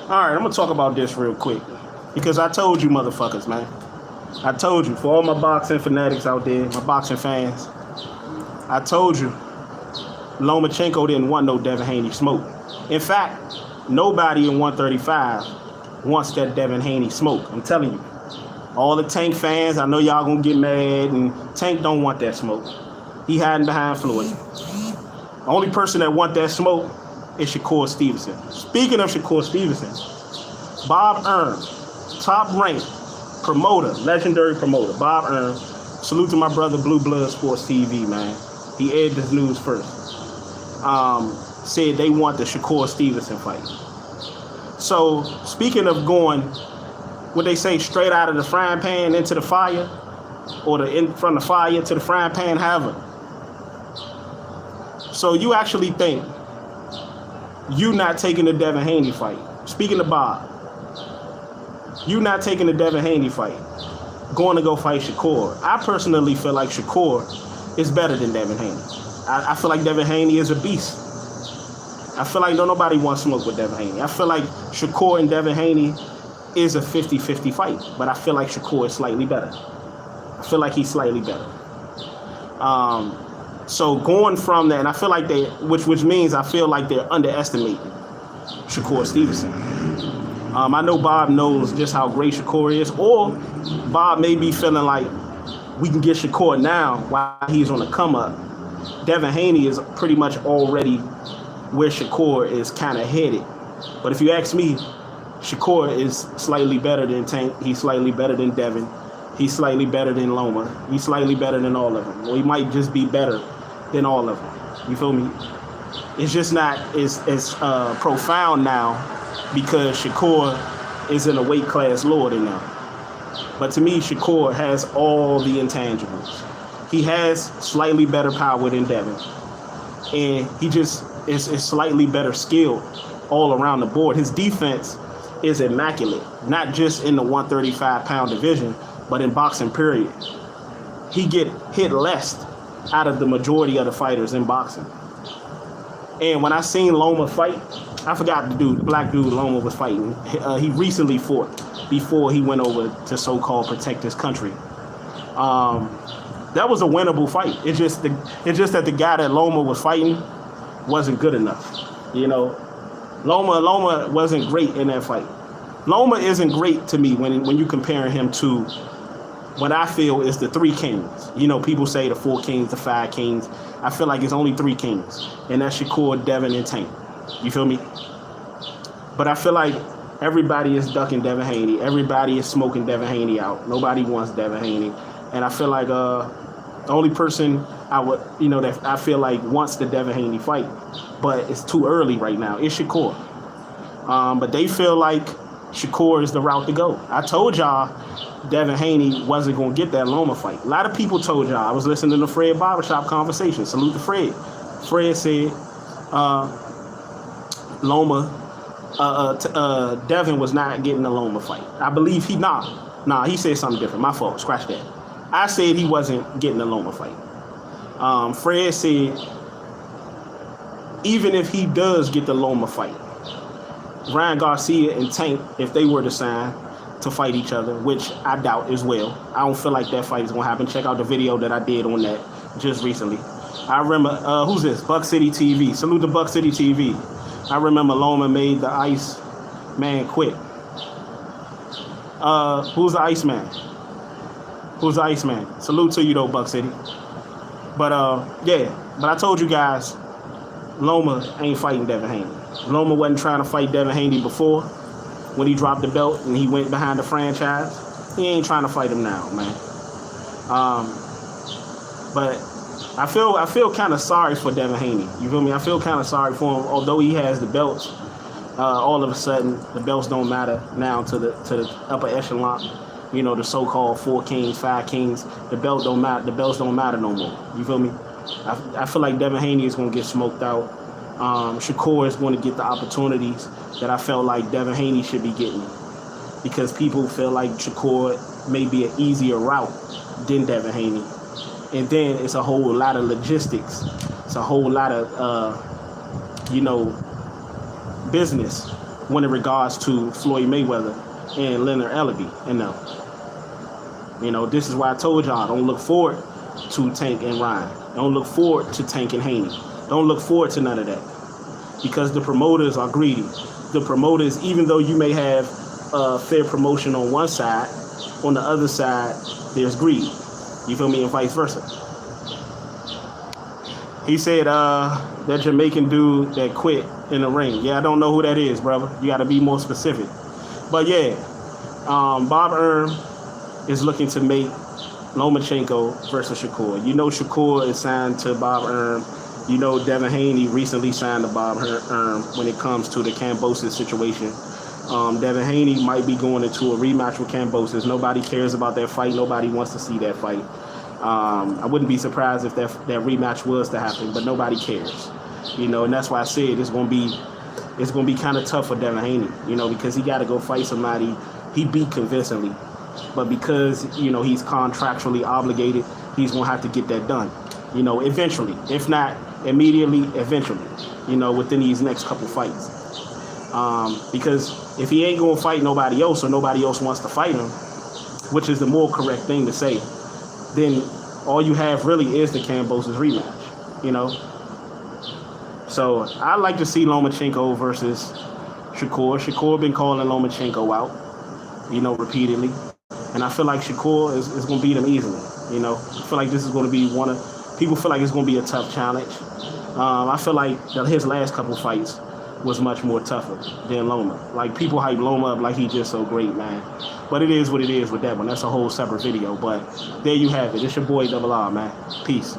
All right, I'm gonna talk about this real quick because I told you, motherfuckers, man. I told you, for all my boxing fanatics out there, my boxing fans, I told you, Lomachenko didn't want no Devin Haney smoke. In fact, nobody in 135 wants that Devin Haney smoke. I'm telling you. All the Tank fans, I know y'all gonna get mad, and Tank don't want that smoke. He hiding behind Floyd. The only person that want that smoke is Shakur Stevenson. Speaking of Shakur Stevenson, Bob Arum, top-ranked promoter, legendary promoter, Bob Arum. Salute to my brother Blue Blood Sports TV, man. He aired this news first. Said they want the Shakur Stevenson fight. So, speaking of going, what they say, straight out of the frying pan into the fire, or from the fire to the frying pan, however. So you actually think you not taking the Devin Haney fight. Speaking of Bob, you not taking the Devin Haney fight, going to go fight Shakur. I personally feel like Shakur is better than Devin Haney. I feel like Devin Haney is a beast. I feel like nobody wants smoke with Devin Haney. I feel like Shakur and Devin Haney is a 50-50 fight, but I feel like Shakur is slightly better. I feel like he's slightly better. So going from that, and I feel like which means I feel like they're underestimating Shakur Stevenson. I know Bob knows just how great Shakur is, or Bob may be feeling like we can get Shakur now while he's on the come up. Devin Haney is pretty much already where Shakur is kind of headed. But if you ask me, Shakur is slightly better than Tank. He's slightly better than Devin. He's slightly better than Loma. He's slightly better than all of them. Or he might just be better than all of them. You feel me? It's just not as profound now because Shakur is in a weight class lower than them. But to me, Shakur has all the intangibles. He has slightly better power than Devin. And he just is slightly better skilled all around the board. His defense is immaculate, not just in the 135-pound division, but in boxing, period. He get hit less out of the majority of the fighters in boxing. And when I seen Loma fight, I forgot the black dude Loma was fighting. He recently fought before he went over to so-called protect his country. That was a winnable fight. It's just that the guy that Loma was fighting wasn't good enough. You know, Loma wasn't great in that fight. Loma isn't great to me when you compare him to what I feel is the three kings. You know, people say the 4 kings, the 5 kings. I feel like it's only 3 kings, and that's Shakur, Devin, and Tank. You feel me? But I feel like everybody is ducking Devin Haney. Everybody is smoking Devin Haney out. Nobody wants Devin Haney. And I feel like the only person that I feel like wants the Devin Haney fight, but it's too early right now, is Shakur. But they feel like Shakur is the route to go. I told y'all Devin Haney wasn't going to get that Loma fight. A lot of people told y'all. I was listening to Fred Barbershop Conversation. Salute to Fred. Fred said Devin was not getting the Loma fight. I believe he said something different. My fault. Scratch that. I said he wasn't getting the Loma fight. Fred said even if he does get the Loma fight, Ryan Garcia and Tank, if they were to sign to fight each other, which I doubt as well. I don't feel like that fight is going to happen. Check out the video that I did on that just recently. I remember, who's this? Buck City TV. Salute to Buck City TV. I remember Loma made the Ice Man quit. Who's the Ice Man? Who's the Ice Man? Salute to you though, Buck City. But but I told you guys, Loma ain't fighting Devin Haney. Loma wasn't trying to fight Devin Haney before when he dropped the belt and he went behind the franchise. He ain't trying to fight him now, man. But I feel kind of sorry for Devin Haney. You feel me? I feel kind of sorry for him. Although he has the belts, all of a sudden the belts don't matter now to the upper echelon. You know, the so-called 4 kings, 5 kings. The belts don't matter. The belts don't matter no more. You feel me? I feel like Devin Haney is gonna get smoked out. Shakur is going to get the opportunities that I felt like Devin Haney should be getting, because people feel like Shakur may be an easier route than Devin Haney. And then it's a whole lot of logistics. It's a whole lot of, business when in regards to Floyd Mayweather and Leonard Ellaby and them. You know, this is why I told y'all, don't look forward to Tank and Ryan. Don't look forward to Tank and Haney. Don't look forward to none of that. Because the promoters are greedy. The promoters, even though you may have fair promotion on one side, on the other side, there's greed. You feel me? And vice versa. He said that Jamaican dude that quit in the ring. Yeah, I don't know who that is, brother. You got to be more specific. But yeah, Bob Arum is looking to make Lomachenko versus Shakur. You know Shakur is signed to Bob Arum. You know Devin Haney recently signed to Bob Arum when it comes to the Kambosos situation. Devin Haney might be going into a rematch with Kambosos. Nobody cares about that fight. Nobody wants to see that fight. I wouldn't be surprised if that rematch was to happen, but nobody cares. You know, and that's why I said it's gonna be kind of tough for Devin Haney, you know, because he got to go fight somebody he beat convincingly. But because, you know, he's contractually obligated, he's going to have to get that done, you know, eventually. If not immediately, eventually, you know, within these next couple fights. Because if he ain't going to fight nobody else or nobody else wants to fight him, which is the more correct thing to say, then all you have really is the Kambosos rematch, you know. So I'd like to see Lomachenko versus Shakur. Shakur been calling Lomachenko out, you know, repeatedly. And I feel like Shakur is going to beat him easily. You know, I feel like this is going to be people feel like it's going to be a tough challenge. I feel like his last couple fights was much more tougher than Loma. Like, people hype Loma up like he's just so great, man. But it is what it is with that one. That's a whole separate video. But there you have it. It's your boy Double R, man. Peace.